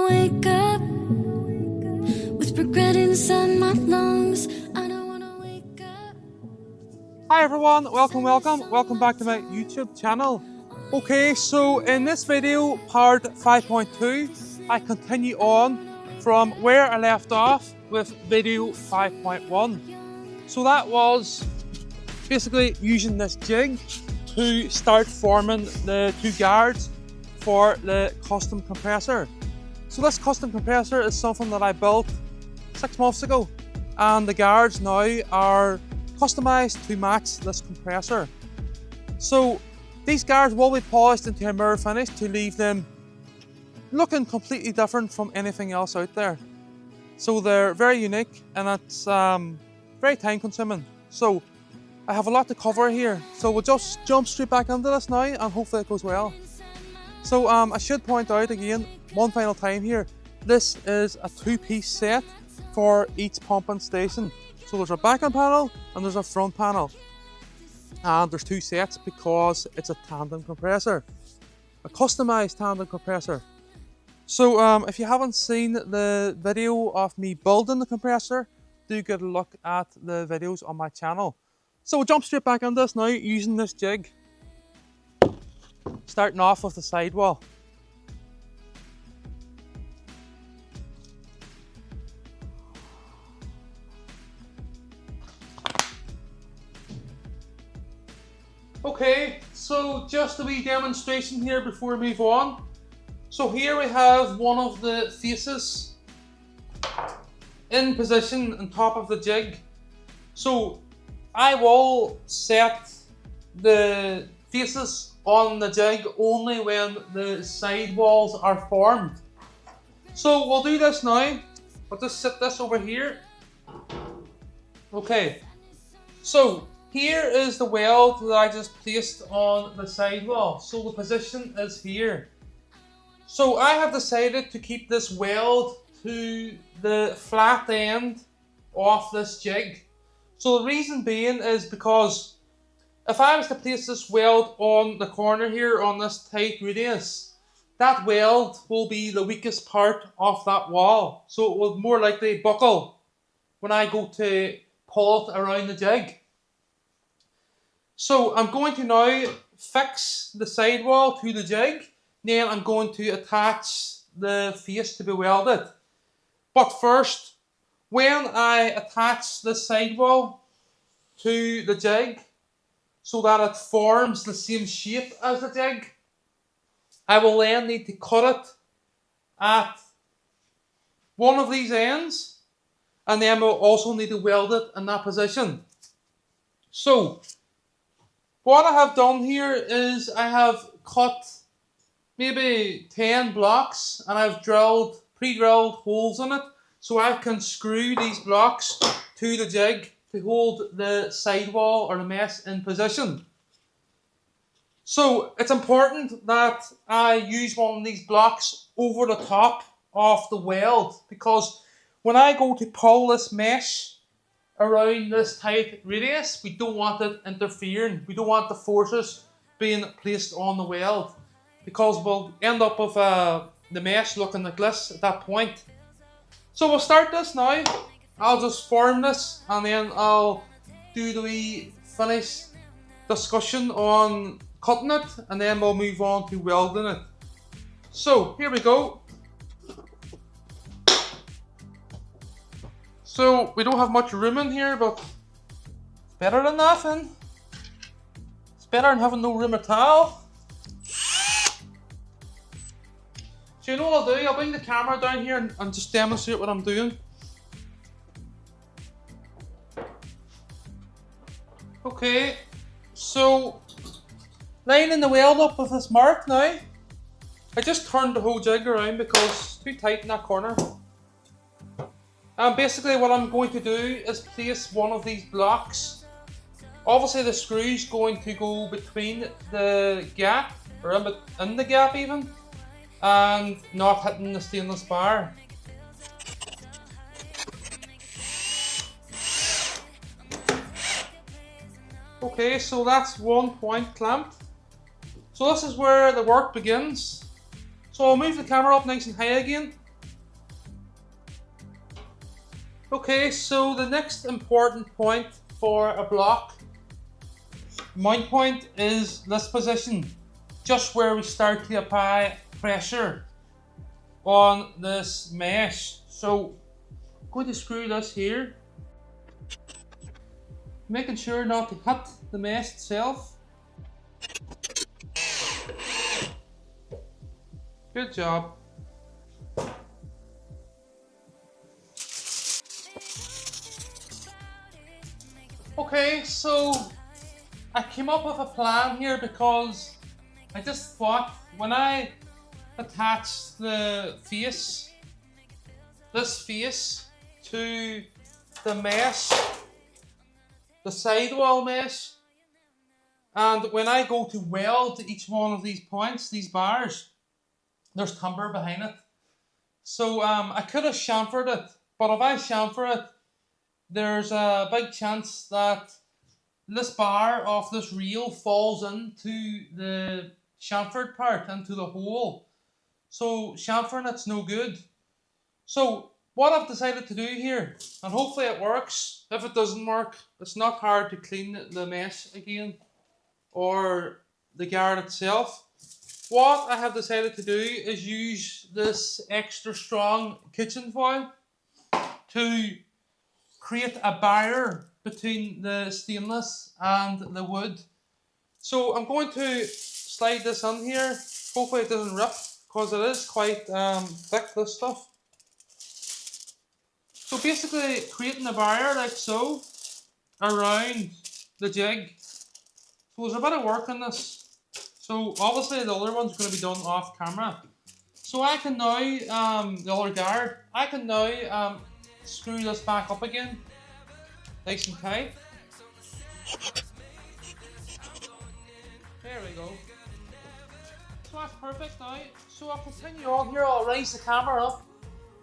wanna wake up with regret inside my lungs. I don't wanna wake up. Hi everyone, welcome back to my YouTube channel. Okay, so in this video, part 5.2, I continue on from where I left off with video 5.1. So that was basically using this jig to start forming the two guards for the custom compressor. So this custom compressor is something that I built 6 months ago, and the guards now are customized to match this compressor. So these guards will be polished into a mirror finish to leave them looking completely different from anything else out there. So they're very unique, and it's very time consuming. So I have a lot to cover here, so we'll just jump straight back into this now and hopefully it goes well. So I should point out again, one final time here, this is a 2-piece set for each pumping station. So there's a back end panel and there's a front panel. And there's 2 sets because it's a tandem compressor, a customized tandem compressor. So if you haven't seen the video of me building the compressor, do get a look at the videos on my channel. So we'll jump straight back into this now using this jig. Starting off with the sidewall. Okay, so just a wee demonstration here before we move on. So here we have one of the faces in position on top of the jig. So I will set the faces on the jig only when the sidewalls are formed. So we'll do this now. I'll just set this over here. Okay, so here is the weld that I just placed on the sidewall. So the position is here. So I have decided to keep this weld to the flat end of this jig. So the reason being is because if I was to place this weld on the corner here on this tight radius, that weld will be the weakest part of that wall. So it will more likely buckle when I go to pull it around the jig. So I'm going to now fix the sidewall to the jig, then I'm going to attach the face to be welded. But first, when I attach the sidewall to the jig so that it forms the same shape as the jig, I will then need to cut it at one of these ends, and then we'll also need to weld it in that position. So what I have done here is I have cut maybe 10 blocks and I've pre-drilled holes in it so I can screw these blocks to the jig to hold the sidewall or the mesh in position. So it's important that I use one of these blocks over the top of the weld, because when I go to pull this mesh around this tight radius, we don't want it interfering. We don't want the forces being placed on the weld, because we'll end up with the mesh looking like this at that point. So we'll start this now. I'll just form this and then I'll do the wee finish discussion on cutting it, and then we'll move on to welding it. So here we go. So we don't have much room in here, but it's better than nothing. It's better than having no room at all. So you know what I'll do? I'll bring the camera down here and just demonstrate what I'm doing. Okay, so lining the weld up with this mark now. I just turned the whole jig around because it's too tight in that corner. And basically what I'm going to do is place one of these blocks. Obviously the screw's going to go between the gap, or in the gap even, and not hitting the stainless bar. Okay, so that's one point clamped. So this is where the work begins. So I'll move the camera up nice and high again Okay, so the next important point for a block mount point is this position, just where we start to apply pressure on this mesh. So I'm going to screw this here, making sure not to hit the mesh itself. Good job. Okay, so I came up with a plan here because I just thought when I attach this face to the mesh, the sidewall mesh, and when I go to weld each one of these points, these bars, there's timber behind it. So I could have chamfered it, but if I chamfer it, there's a big chance that this bar of this reel falls into the chamfered part, into the hole. So chamfering it's no good. So what I've decided to do here, and hopefully it works. If it doesn't work, it's not hard to clean the mesh again or the guard itself. What I have decided to do is use this extra strong kitchen foil to create a barrier between the stainless and the wood. So I'm going to slide this in here. Hopefully it doesn't rip because it is quite thick, this stuff. So basically creating a barrier like so around the jig. So there's a bit of work on this. So obviously the other one's going to be done off camera. So I can now, the other guard, I can now screw this back up again. Nice and tight. There we go. So that's perfect now. So I'll continue on here, I'll raise the camera up.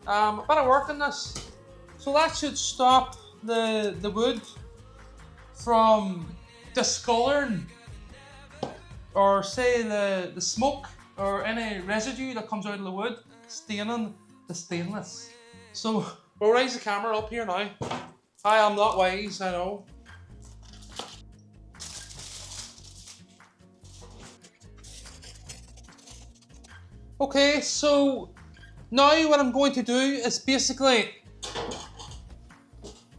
A bit of work on this. So that should stop the wood from discoloring, or say the smoke or any residue that comes out of the wood staining the stainless. So we'll raise the camera up here now. I am not wise, I know. Okay, so now what I'm going to do is basically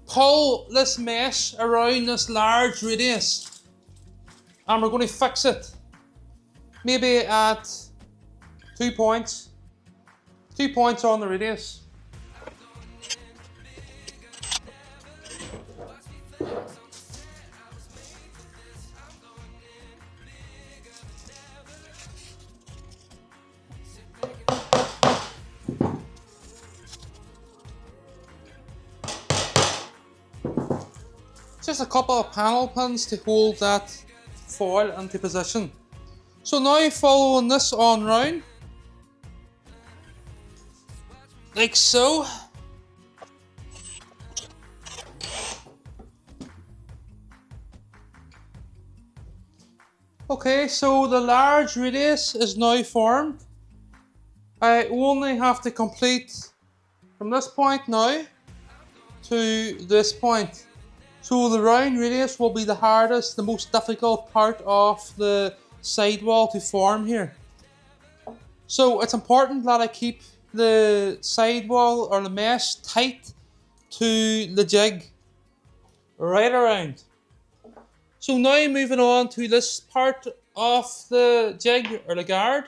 pull this mesh around this large radius and we're going to fix it. Maybe at 2 points. 2 points on the radius. Just a couple of panel pins to hold that foil into position. So now following this on round, like so. Okay, so the large radius is now formed. I only have to complete from this point now to this point. So the round radius will be the hardest, the most difficult part of the sidewall to form here. So it's important that I keep the sidewall or the mesh tight to the jig, right around. So now moving on to this part of the jig or the guard.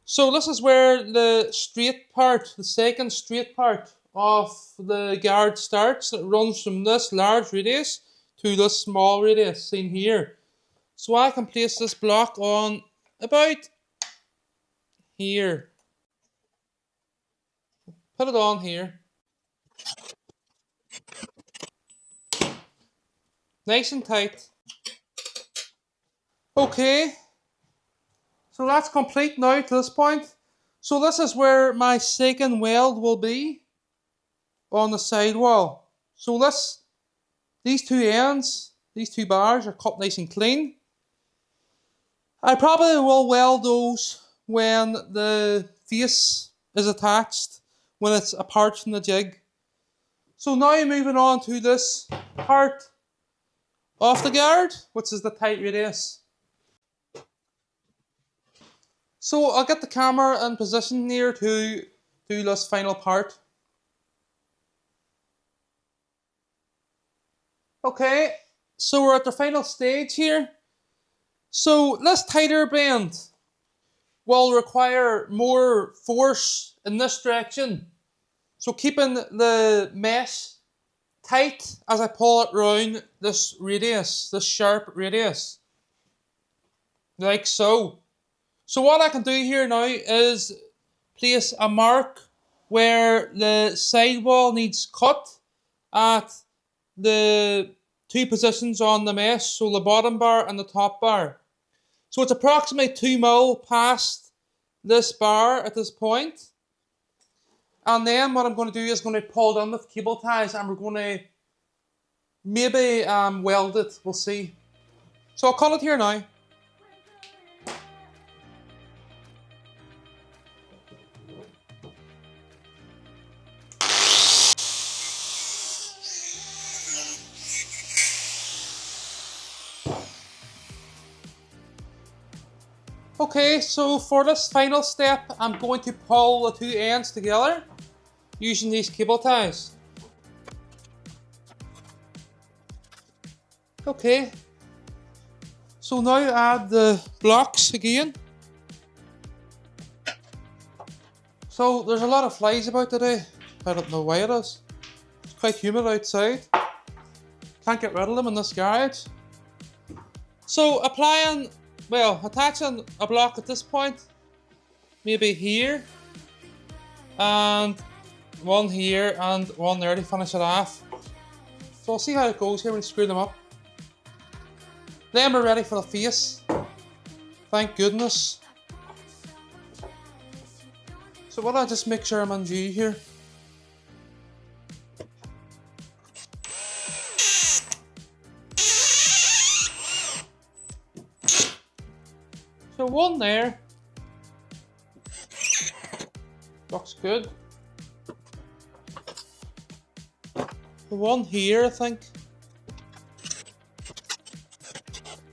So this is where the straight part, the second straight part of the guard starts. It runs from this large radius to this small radius seen here. So I can place this block on about here. Put it on here. Nice and tight. Okay. So that's complete now to this point. So this is where my second weld will be on the sidewall. So these two ends, these two bars are cut nice and clean. I probably will weld those when the face is attached, when it's apart from the jig. So now moving on to this part of the guard, which is the tight radius. So I'll get the camera in position here to do this final part. Okay, so we're at the final stage here. So this tighter bend will require more force in this direction. So keeping the mesh tight as I pull it round this radius, this sharp radius. Like so. So what I can do here now is place a mark where the sidewall needs cut at the two positions on the mesh, so the bottom bar and the top bar. So it's approximately 2 mil past this bar at this point. And then what I'm going to do is going to pull down the cable ties and we're going to maybe weld it, we'll see. So I'll cut it here now. Okay, so for this final step, I'm going to pull the two ends together using these cable ties. Okay, so now add the blocks again. So there's a lot of flies about today. I don't know why it is. It's quite humid outside. Can't get rid of them in this garage. So attaching a block at this point, maybe here, and one here, and one there to finish it off. So I'll see how it goes here when we screw them up. Then we're ready for the face. Thank goodness. So what I'll just make sure I'm on view here. So one there. Looks good. The one here, I think.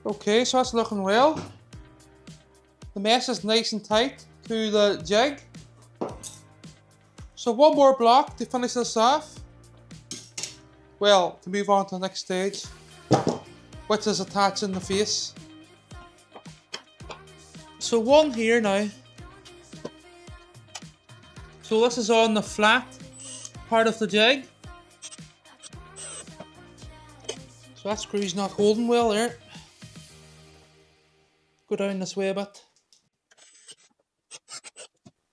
Okay, so that's looking well. The mesh is nice and tight to the jig. So one more block to finish this off. Well, to move on to the next stage, which is attaching the face. So one here now. So this is on the flat part of the jig. So that screw's not holding well there. Go down this way a bit.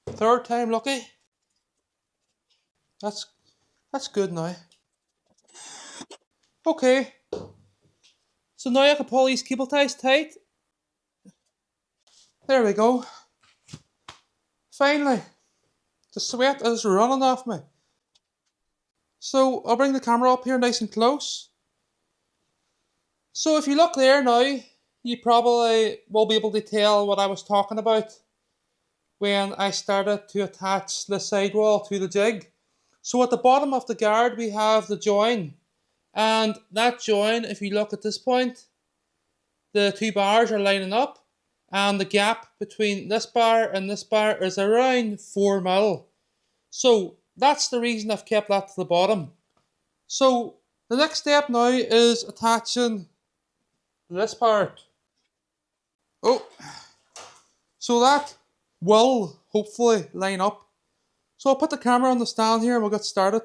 Third time lucky. That's good now. Okay. So now I can pull these cable ties tight. There we go. Finally. The sweat is running off me. So I'll bring the camera up here nice and close. So if you look there now, you probably will be able to tell what I was talking about when I started to attach the sidewall to the jig. So at the bottom of the guard we have the join, and that join, if you look at this point, the two bars are lining up and the gap between this bar and this bar is around 4 mil. So that's the reason I've kept that to the bottom. So the next step now is attaching this part. Oh, so that will hopefully line up. So I'll put the camera on the stand here and we'll get started.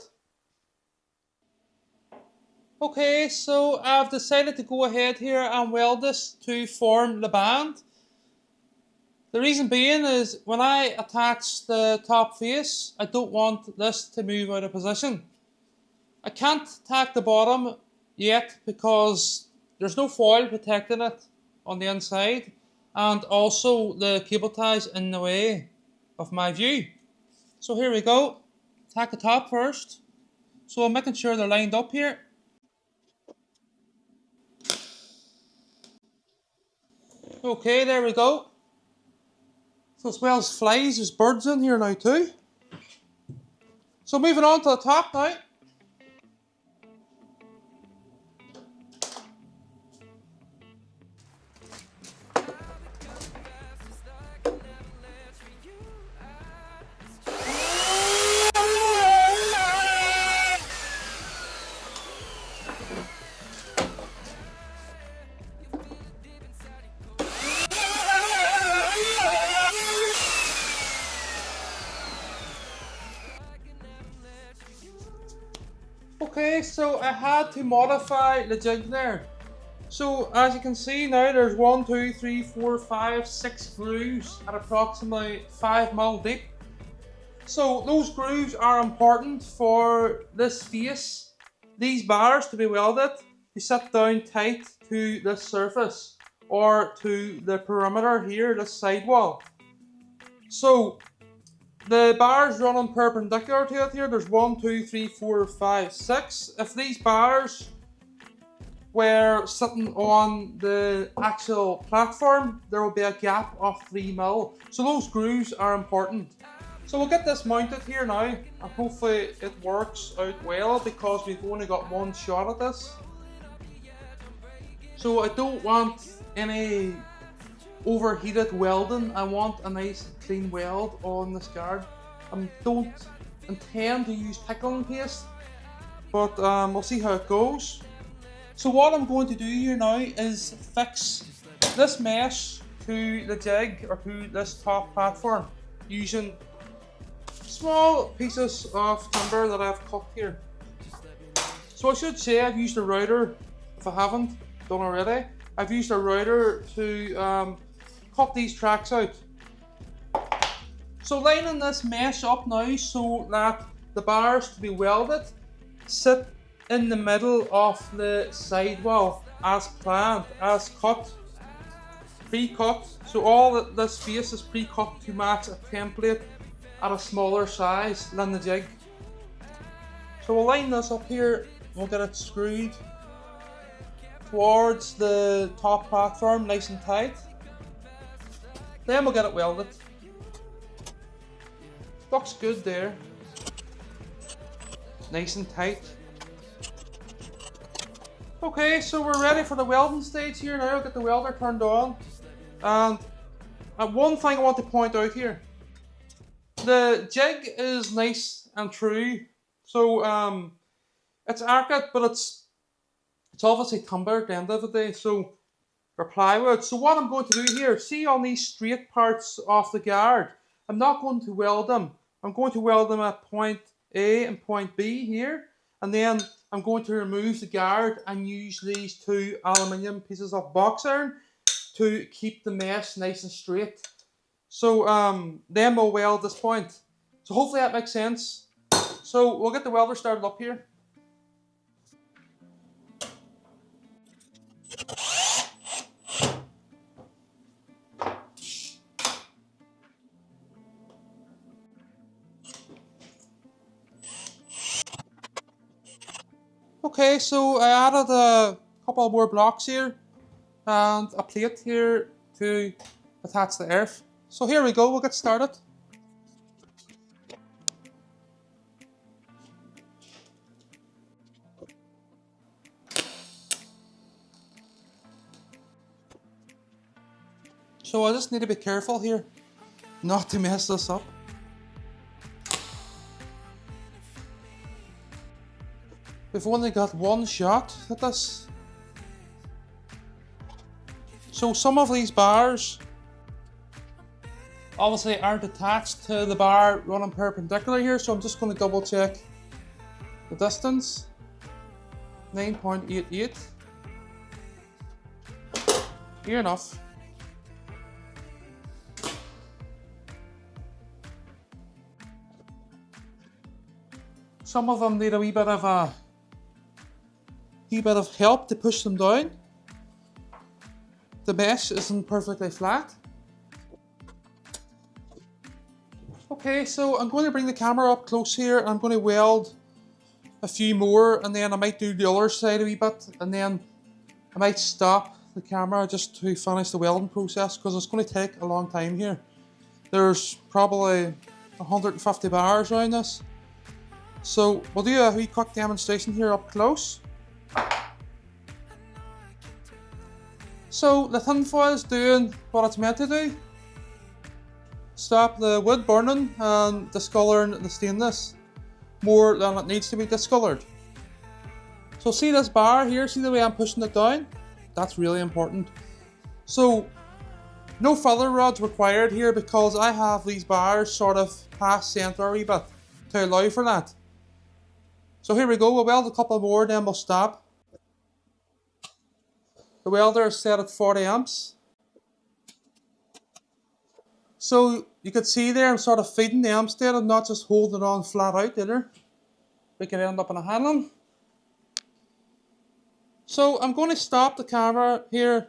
Okay, so I've decided to go ahead here and weld this to form the band. The reason being is when I attach the top face, I don't want this to move out of position. I can't tack the bottom yet because there's no foil protecting it on the inside, and also the cable ties in the way of my view. So here we go. Tack the top first. So I'm making sure they're lined up here. Okay, there we go. So as well as flies, there's birds in here now too. So moving on to the top now. Okay, so I had to modify the jig there. So as you can see now, there's 1, 2, 3, 4, 5, 6 grooves at approximately 5 mm deep. So those grooves are important for this face, these bars to be welded, to sit down tight to this surface or to the perimeter here, this sidewall. So the bars running perpendicular to it here, there's 1, 2, 3, 4, 5, 6. If these bars were sitting on the actual platform, there will be a gap of 3 mm. So those grooves are important. So we'll get this mounted here now, and hopefully it works out well because we've only got one shot at this. So I don't want any overheated welding. I want a nice clean weld on this guard. I don't intend to use pickling paste, but we'll see how it goes. So what I'm going to do here now is fix this mesh to the jig or to this top platform using small pieces of timber that I've cut here. So I should say I've used a router, if I haven't done already. I've used a router to cut these tracks out. So lining this mesh up now so that the bars to be welded sit in the middle of the sidewall as planned, as cut, pre-cut. So all this face is pre-cut to match a template at a smaller size than the jig. So we'll line this up here, we'll get it screwed towards the top platform nice and tight. Then we'll get it welded. Looks good there. Nice and tight. Okay, so we're ready for the welding stage here now. I'll get the welder turned on. And one thing I want to point out here. The jig is nice and true. So it's arched, but it's obviously timber at the end of the day, so or plywood. So what I'm going to do here, see on these straight parts of the guard, I'm not going to weld them. I'm going to weld them at point A and point B here, and then I'm going to remove the guard and use these 2 aluminium pieces of box iron to keep the mesh nice and straight. So then we'll weld this point. So hopefully that makes sense. So we'll get the welder started up here. Okay, so I added a couple more blocks here and a plate here to attach the earth. So here we go, we'll get started. So I just need to be careful here not to mess this up. We've only got one shot at this. So some of these bars obviously aren't attached to the bar running perpendicular here, so I'm just going to double check the distance. 9.88. Near enough. Some of them need a wee bit of help to push them down. The mesh isn't perfectly flat. Okay, so I'm going to bring the camera up close here. I'm going to weld a few more, and then I might do the other side a wee bit, and then I might stop the camera just to finish the welding process because it's going to take a long time here. There's probably 150 bars around this. So we'll do a wee quick demonstration here up close. So the tinfoil is doing what it's meant to do. Stop the wood burning and discolouring the stainless more than it needs to be discoloured. So see this bar here, see the way I'm pushing it down? That's really important. So no filler rods required here because I have these bars sort of past centre a wee bit to allow for that. So here we go, we'll weld a couple more, then we'll stop. The welder is set at 40 amps. So you can see there I'm sort of feeding the amps there and not just holding it on flat out either. We can end up in a handling. So I'm going to stop the camera here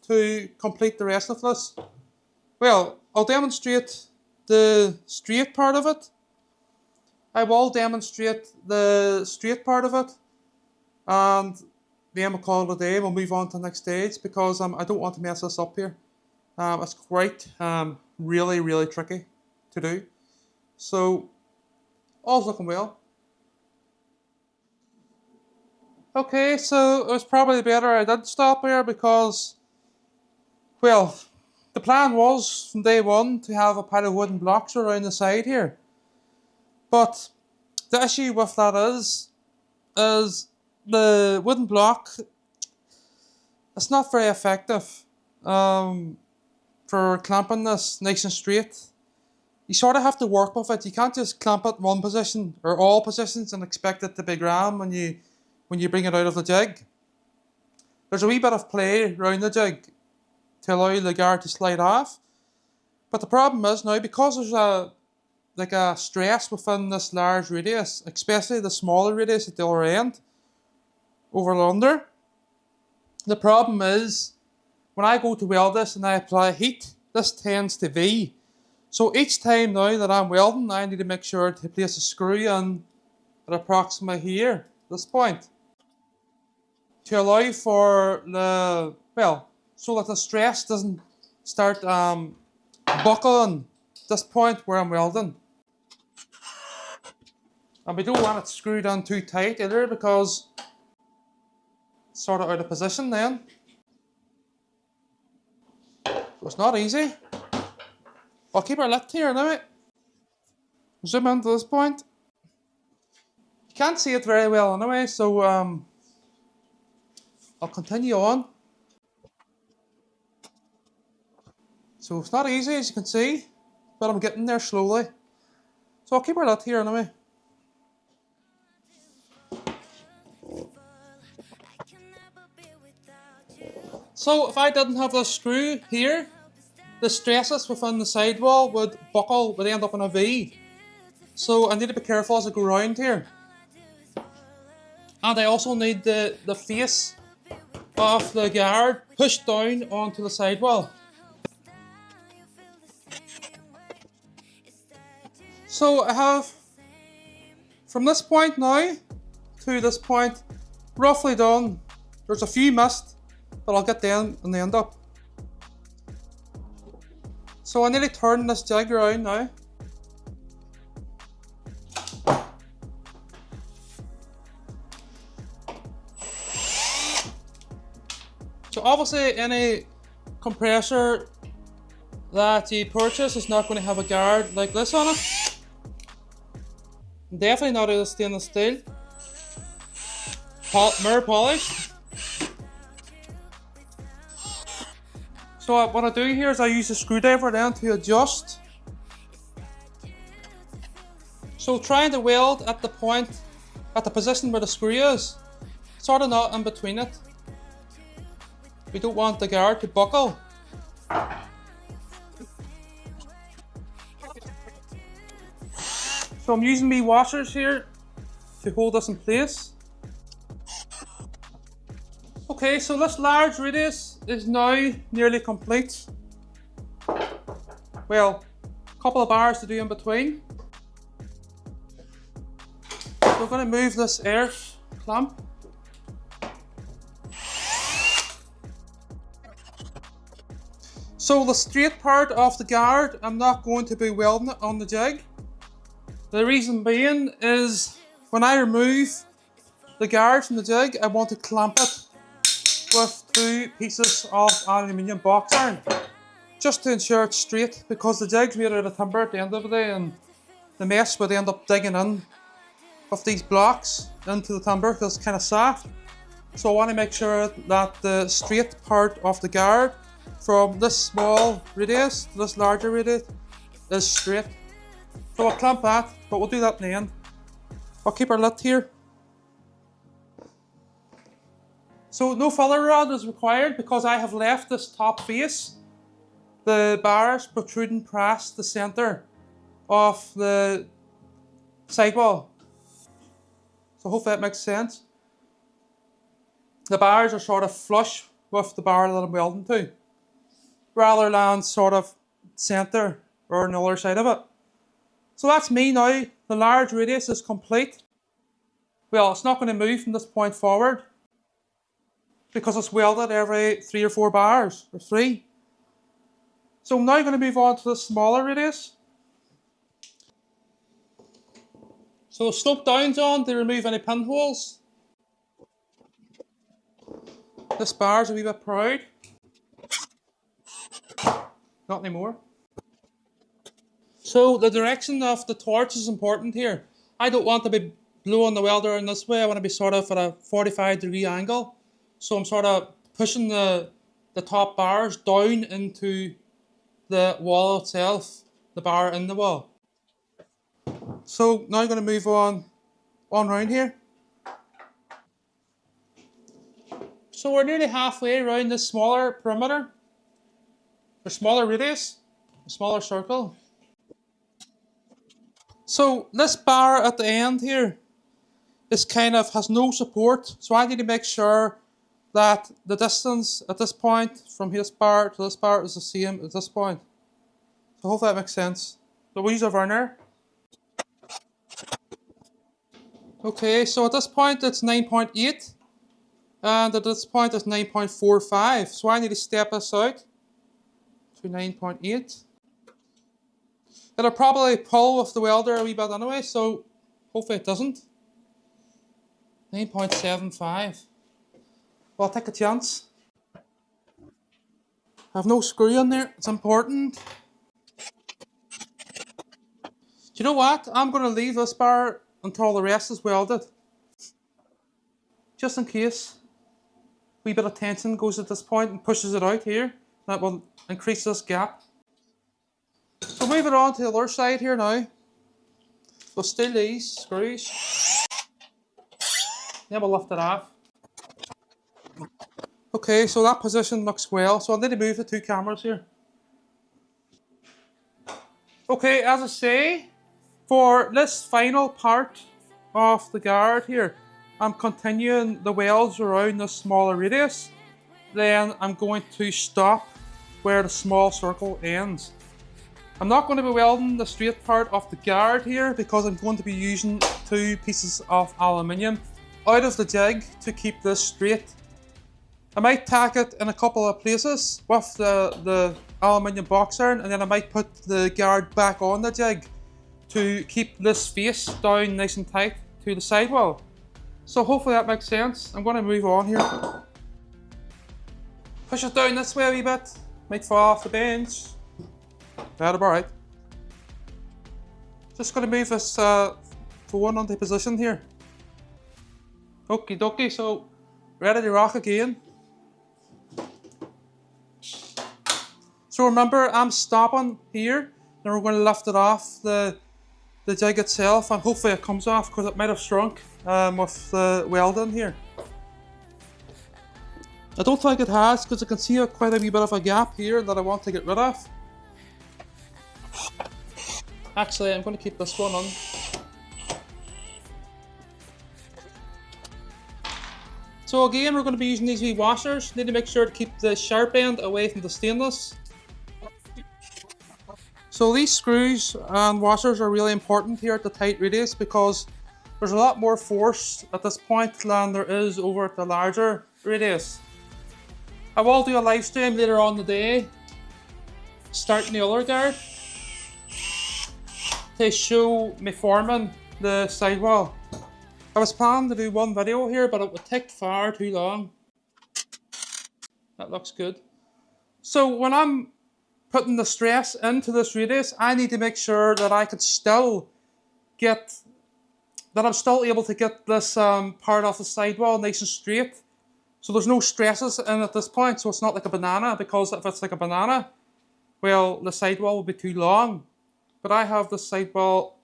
to complete the rest of this. Well, I'll demonstrate the straight part of it. I will demonstrate the straight part of it, and then we'll call it a day. We'll move on to the next stage because I don't want to mess this up here. It's quite really tricky to do. So all's looking well. Okay, so it was probably better I did stop here because, well, the plan was from day one to have a pile of wooden blocks around the side here. But the issue with that is the wooden block, it's not very effective for clamping this nice and straight. You sort of have to work with it. You can't just clamp it in one position or all positions and expect it to be grand when you bring it out of the jig. There's a wee bit of play around the jig to allow the guard to slide off. But the problem is now, because there's a stress within this large radius, especially the smaller radius at the other end, over and under. The problem is, when I go to weld this and I apply heat, this tends to V. So each time now that I'm welding, I need to make sure to place a screw in at approximately here, this point, to allow for the, well, so that the stress doesn't start buckling this point where I'm welding. And we don't want it screwed on too tight either because it's sort of out of position then. So it's not easy. I'll keep our lift here now. Zoom into this point. You can't see it very well anyway, so I'll continue on. So it's not easy as you can see, but I'm getting there slowly. So I'll keep our lift here anyway. So if I didn't have this screw here, the stresses within the sidewall would buckle, would end up in a V. So I need to be careful as I go around here. And I also need the face of the guard pushed down onto the sidewall. So I have, from this point now to this point, roughly done. There's a few missed, but I'll get them in the end up. So I need to turn this jig around now. So obviously any compressor that you purchase is not going to have a guard like this on it. Definitely not out of stainless steel. Mirror polished. So what I do here is I use a screwdriver then to adjust. So trying to weld at the point, at the position where the screw is, sort of not in between it. We don't want the guard to buckle. So I'm using my washers here to hold this in place. Okay, so this large radius is now nearly complete. Well, a couple of bars to do in between. So we're going to move this air clamp. So the straight part of the guard, I'm not going to be welding it on the jig. The reason being is when I remove the guard from the jig, I want to clamp it with 2 pieces of aluminium box iron, just to ensure it's straight, because the jig's made out of timber at the end of the day and the mesh would end up digging in with these blocks into the timber because it's kind of soft. So I want to make sure that the straight part of the guard from this small radius to this larger radius is straight. So I'll clamp that, but we'll do that in the end. I'll keep our lid here. So no filler rod is required because I have left this top face, the bars protruding past the centre of the sidewall. So hopefully that makes sense. The bars are sort of flush with the bar that I'm welding to, rather than sort of centre or on the other side of it. So that's me now. The large radius is complete. Well, it's not going to move from this point forward because it's welded every 3 or 4 bars, or 3. So I'm now going to move on to the smaller radius. So slope down's on to remove any pinholes. This bar's a wee bit proud. Not anymore. So the direction of the torch is important here. I don't want to be blowing the welder in this way. I want to be sort of at a 45-degree angle. So I'm sort of pushing the top bars down into the wall itself, the bar in the wall. So now I'm going to move on round here. So we're nearly halfway around this smaller perimeter, or smaller radius, a smaller circle. So this bar at the end here is kind of has no support, so I need to make sure that the distance at this point from this bar to this bar is the same as this point. So hopefully that makes sense. So we'll use a vernier. Okay, so at this point it's 9.8 and at this point it's 9.45, so I need to step this out to 9.8. It'll probably pull with the welder a wee bit anyway, so hopefully it doesn't. 9.75. Well, I'll take a chance. I have no screw in there, it's important. Do you know what? I'm going to leave this bar until the rest is welded. Just in case. A wee bit of tension goes at this point and pushes it out here. That will increase this gap. So moving on to the other side here now. We'll steal these screws. Then we'll lift it off. Okay, so that position looks well. So I need to move the 2 cameras here. Okay, as I say, for this final part of the guard here, I'm continuing the welds around the smaller radius. Then I'm going to stop where the small circle ends. I'm not going to be welding the straight part of the guard here because I'm going to be using 2 pieces of aluminium out of the jig to keep this straight. I might tack it in a couple of places with the aluminium box iron, and then I might put the guard back on the jig to keep this face down nice and tight to the sidewall. So hopefully that makes sense. I'm going to move on here. Push it down this way a wee bit. Might fall off the bench. That'll be alright. Just going to move this phone onto position here. Okie dokie, so ready to rock again. So remember, I'm stopping here, then we're going to lift it off the jig itself, and hopefully it comes off because it might have shrunk with the welding here. I don't think it has because I can see quite a wee bit of a gap here that I want to get rid of. Actually, I'm going to keep this one on. So again, we're going to be using these wee washers. Need to make sure to keep the sharp end away from the stainless. So these screws and washers are really important here at the tight radius because there's a lot more force at this point than there is over at the larger radius. I will do a live stream later on in the day, starting the other guard, to show me forming the sidewall. I was planning to do one video here, but it would take far too long. That looks good. So when I'm putting the stress into this radius, I need to make sure that I could still get, that I'm still able to get this part off the sidewall nice and straight. So there's no stresses in at this point, so it's not like a banana, because if it's like a banana, well, the sidewall will be too long. But I have the sidewall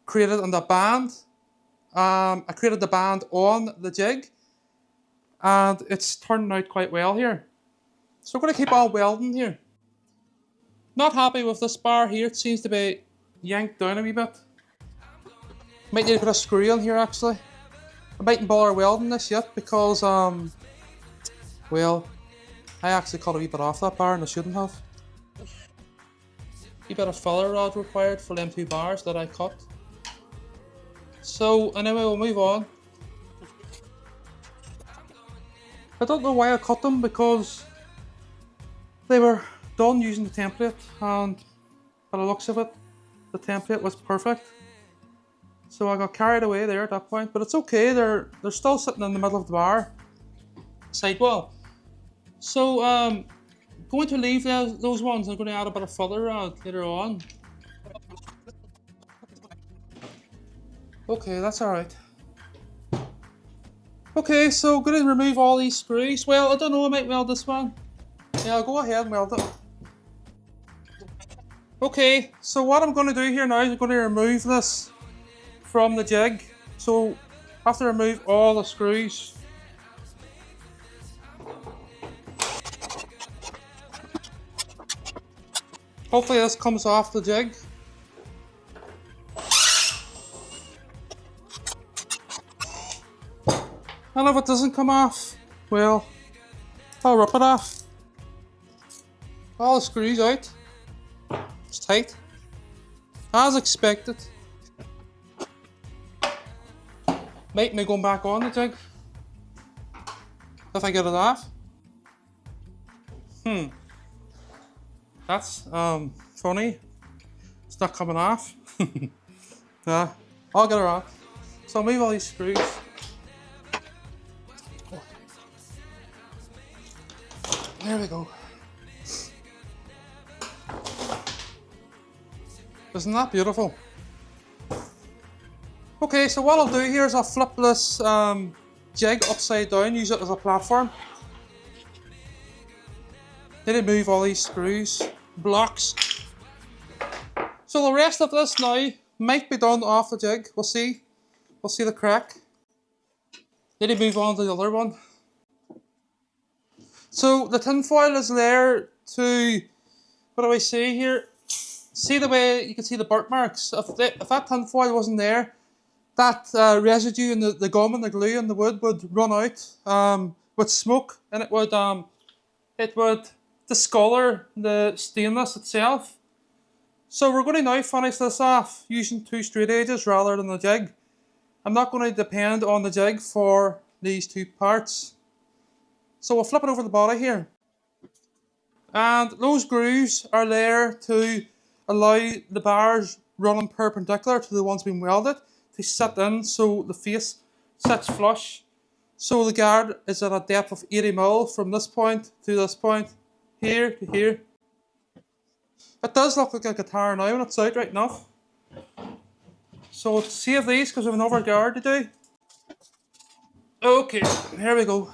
created in the band. I created the band on the jig, and it's turning out quite well here. So we're going to keep on welding here. Not happy with this bar here, it seems to be yanked down a wee bit. Might need to put a screw in here actually. I mightn't bother welding this yet because, well, I actually cut a wee bit off that bar and I shouldn't have. A wee bit of filler rod required for them 2 bars that I cut. So anyway, we'll move on. I don't know why I cut them because they were done using the template, and by the looks of it, the template was perfect. So I got carried away there at that point, but it's okay, they're still sitting in the middle of the bar, sidewall. So going to leave those ones, I'm going to add a bit of filler rod later on. Okay, that's alright. Okay, so I'm going to remove all these screws. Well, I don't know, I might weld this one. Yeah, I'll go ahead and weld it. Okay, so what I'm going to do here now is I'm going to remove this from the jig. So I have to remove all the screws. Hopefully this comes off the jig. And if it doesn't come off, well, I'll rip it off. All the screws out. It's tight. As expected. Might be going back on the jig. If I get it off. That's funny. It's not coming off. Yeah, I'll get it off. So I'll move all these screws. There we go. Isn't that beautiful? Okay, so what I'll do here is I'll flip this jig upside down, use it as a platform. Then I move all these screws, blocks. So the rest of this now might be done off the jig. We'll see. We'll see the crack. Then I move on to the other one. So the tinfoil is there to, what do I say here? See the way you can see the burnt marks? If that tinfoil wasn't there, that residue and the gum and the glue and the wood would run out with smoke, and it would discolour the stainless itself. So we're going to now finish this off using 2 straight edges rather than the jig. I'm not going to depend on the jig for these 2 parts. So we'll flip it over the body here. And those grooves are there to allow the bars running perpendicular to the ones being welded to sit in so the face sits flush. So the guard is at a depth of 80mm from this point to this point, here to here. It does look like a guitar now when it's out right enough. So let's save these because we have another guard to do. Okay, here we go.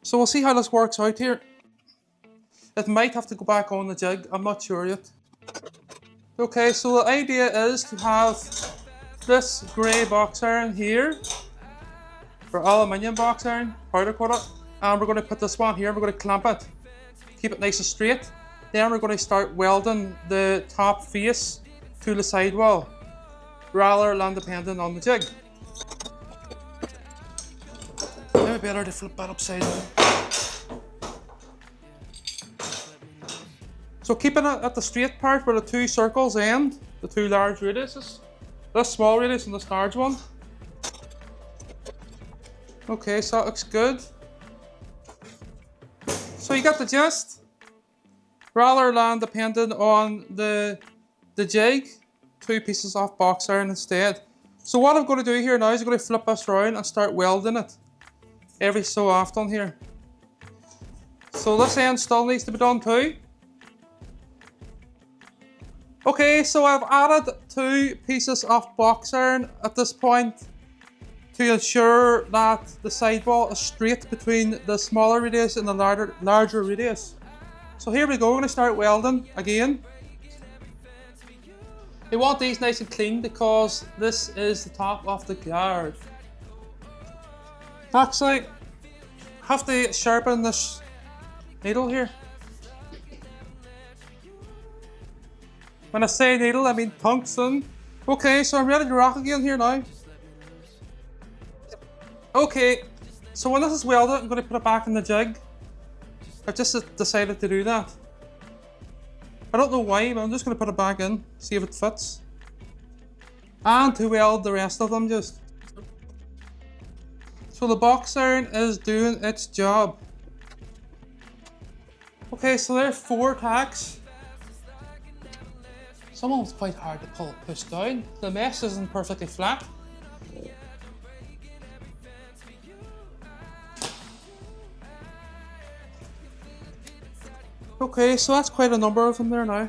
So we'll see how this works out here. It might have to go back on the jig, I'm not sure yet. Okay, so the idea is to have this grey box iron here, for aluminium box iron, powder coat it, and we're going to put this one here, we're going to clamp it, keep it nice and straight. Then we're going to start welding the top face to the sidewall, rather than depending on the jig. Maybe better to flip that upside down. So keeping it at the straight part where the 2 circles end, the 2 large radiuses, this small radius and this large one. Okay, so that looks good. So you got the gist. Rather than depending on the jig, 2 pieces of box iron instead. So what I'm going to do here now is I'm going to flip this around and start welding it every so often here. So this end still needs to be done too. Okay, so I've added 2 pieces of box iron at this point to ensure that the sidewall is straight between the smaller radius and the larger radius. So here we go, we're going to start welding again. You want these nice and clean because this is the top of the guard. Actually, have to sharpen this needle here. When I say needle, I mean tungsten. Okay, so I'm ready to rock again here now. Okay, so when this is welded, I'm going to put it back in the jig. I've just decided to do that. I don't know why, but I'm just going to put it back in, see if it fits. And to weld the rest of them just. So the box iron is doing its job. Okay, so there's 4 tacks. Some of them's quite hard to push down. The mesh isn't perfectly flat. Okay, so that's quite a number of them there now.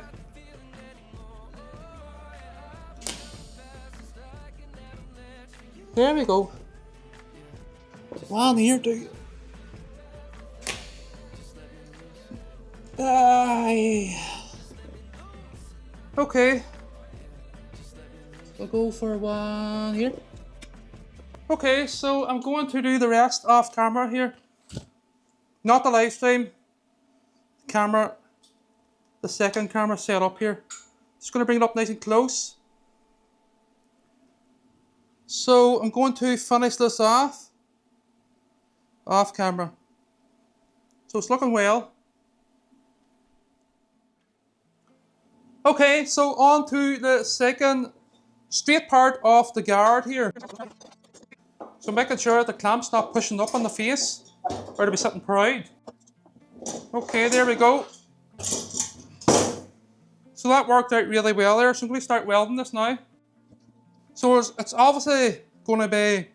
There we go. 1 here, 2. Okay. We'll go for 1 here. Okay, so I'm going to do the rest off camera here. Not the live stream. Camera, the second camera set up here. Just going to bring it up nice and close. So I'm going to finish this off camera. So it's looking well. Okay, so on to the second straight part of the guard here. So making sure the clamp's not pushing up on the face or to be sitting proud. Okay, there we go. So that worked out really well there. So I'm going to start welding this now. So it's obviously going to be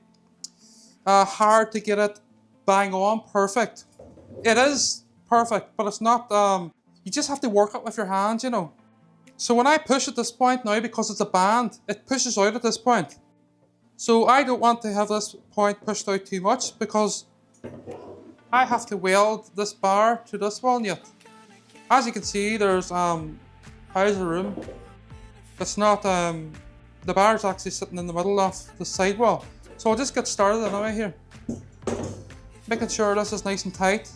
hard to get it bang on perfect. It is perfect, but it's not, you just have to work it with your hands, you know. So when I push at this point now, because it's a band, it pushes out at this point. So I don't want to have this point pushed out too much because I have to weld this bar to this one yet. As you can see, there's piles of room. It's not, the bar is actually sitting in the middle of the sidewall. So I'll just get started anyway here. Making sure this is nice and tight,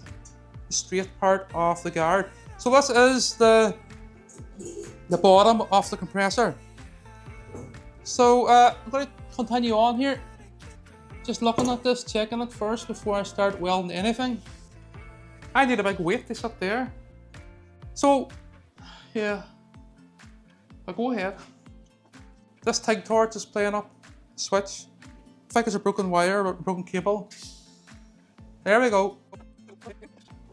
the straight part of the guard. So this is the bottom of the compressor. So I'm going to continue on here. Just looking at this, checking it first before I start welding anything. I need a big weight to sit there. So, yeah, I'll go ahead. This TIG torch is playing up, switch. I think it's a broken wire or a broken cable. There we go.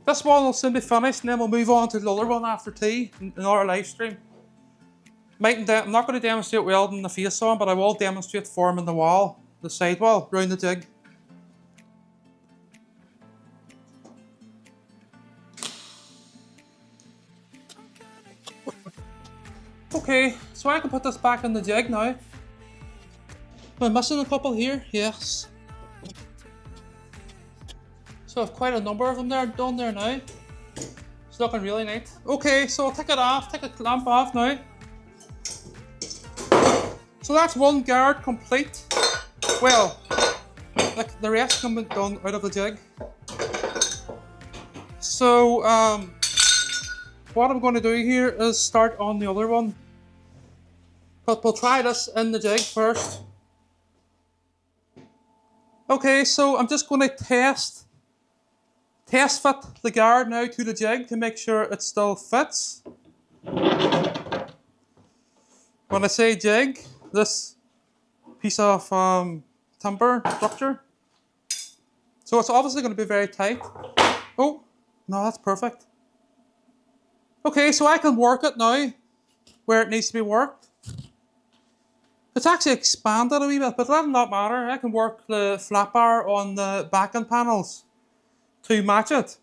This one will soon be finished and then we'll move on to the other one after tea in our live stream. I'm not going to demonstrate welding the face on, but I will demonstrate forming the wall, the sidewall, round the jig. Okay, so I can put this back in the jig now. Am I missing a couple here? Yes. So I have quite a number of them there done there now. It's looking really neat. Okay, so I'll take it off, take the clamp off now. So that's one guard complete. Well, like the rest can be done out of the jig. So what I'm going to do here is start on the other one. But we'll try this in the jig first. Okay, so I'm just going to test fit the guard now to the jig to make sure it still fits. When I say jig, this piece of timber structure. So it's obviously going to be very tight. Oh, no, that's perfect. Okay, so I can work it now where it needs to be worked. It's actually expanded a wee bit, but that does not matter. I can work the flat bar on the backing panels to match it.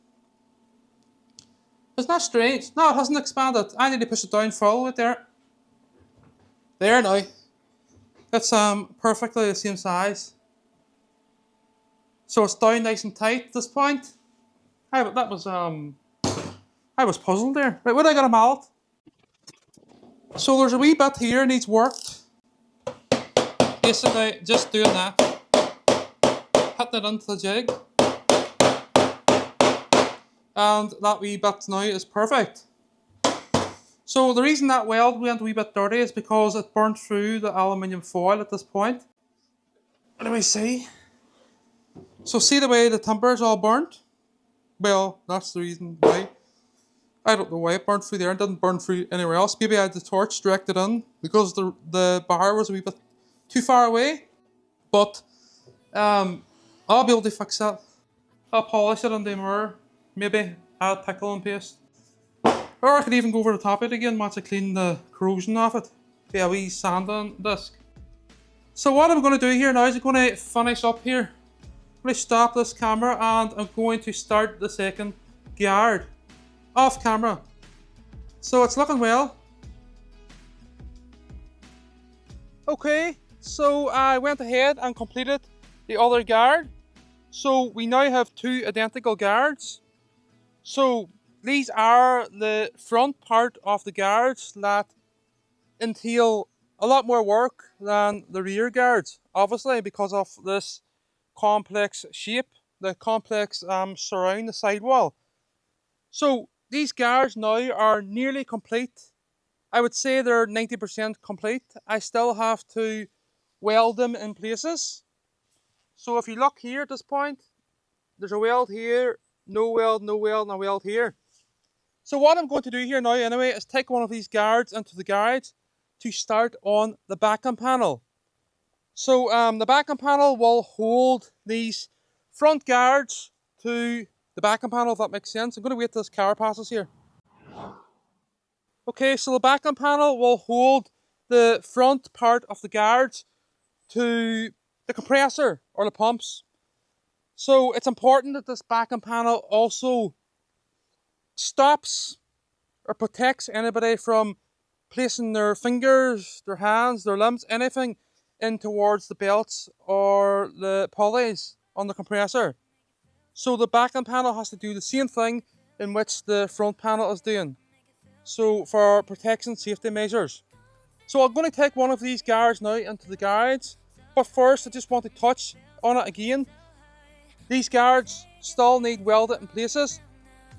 Isn't that strange? No, it hasn't expanded. I need to push it down full right there. There now. It's perfectly the same size. So it's down nice and tight at this point. I was puzzled there. Right, where did I get a mallet? So there's a wee bit here needs worked. Basically, just doing that. Hitting it into the jig. And that wee bit now is perfect. So the reason that weld went a wee bit dirty is because it burnt through the aluminium foil at this point. Let me see. So see the way the timber is all burnt? Well, that's the reason why. I don't know why it burnt through there and didn't burn through anywhere else. Maybe I had the torch directed in because the bar was a wee bit too far away. But I'll be able to fix that. I'll polish it on the mirror. Maybe add pickle and paste. Or I could even go over the top of it again once I clean the corrosion off it. Be a wee sanding disc. So what I'm going to do here now is I'm going to finish up here. I'm going to stop this camera and I'm going to start the second guard off camera. So it's looking well. Okay, so I went ahead and completed the other guard. So we now have two identical guards. So these are the front part of the guards that entail a lot more work than the rear guards, obviously because of this complex shape, the complex surround the sidewall. So these guards now are nearly complete. I would say they're 90% complete. I still have to weld them in places. So if you look here at this point, there's a weld here, no weld, no weld, and a weld here. So what I'm going to do here now anyway is take one of these guards into the garage to start on the backing panel. So the backing panel will hold these front guards to the backing panel, if that makes sense. I'm going to wait till this car passes here. Okay, so the backing panel will hold the front part of the guards to the compressor or the pumps. So it's important that this backing panel also stops or protects anybody from placing their fingers, their hands, their limbs, anything in towards the belts or the pulleys on the compressor. So the backing panel has to do the same thing in which the front panel is doing. So for protection safety measures. So I'm going to take one of these guards now into the garage. But first I just want to touch on it again. These guards still need welded in places.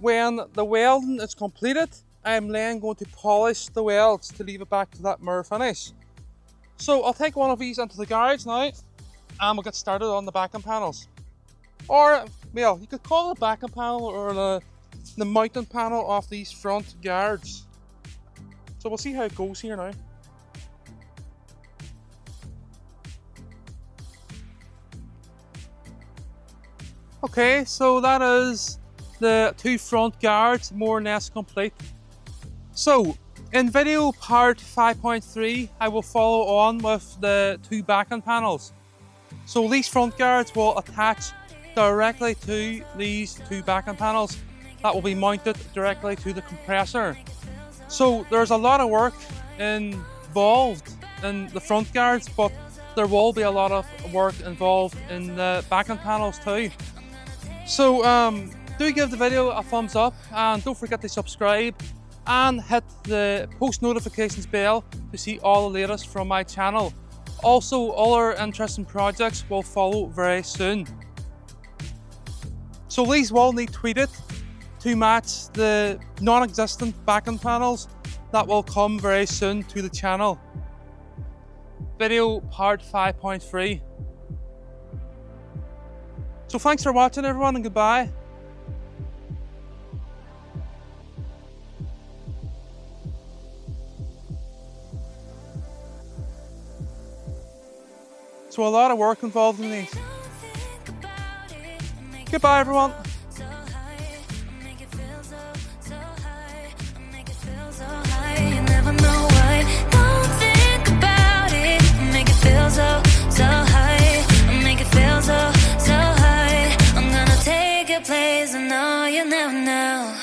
When the welding is completed, I am then going to polish the welds to leave it back to that mirror finish. So I'll take one of these into the garage now and we'll get started on the backing panels. Or, well, you could call it a backing panel or the mounting panel of these front guards. So we'll see how it goes here now. Okay, so that is the two front guards more or less complete. So in video part 5.3 I will follow on with the two backing panels. So these front guards will attach directly to these two backing panels that will be mounted directly to the compressor. So there's a lot of work involved in the front guards, but there will be a lot of work involved in the backing panels too. So do give the video a thumbs up and don't forget to subscribe and hit the post notifications bell to see all the latest from my channel. Also, other interesting projects will follow very soon. So these will need tweeted to match the non-existent backing panels that will come very soon to the channel. Video part 5.3. So thanks for watching everyone and goodbye. So a lot of work involved in these. Goodbye everyone. Place, and no, you never know.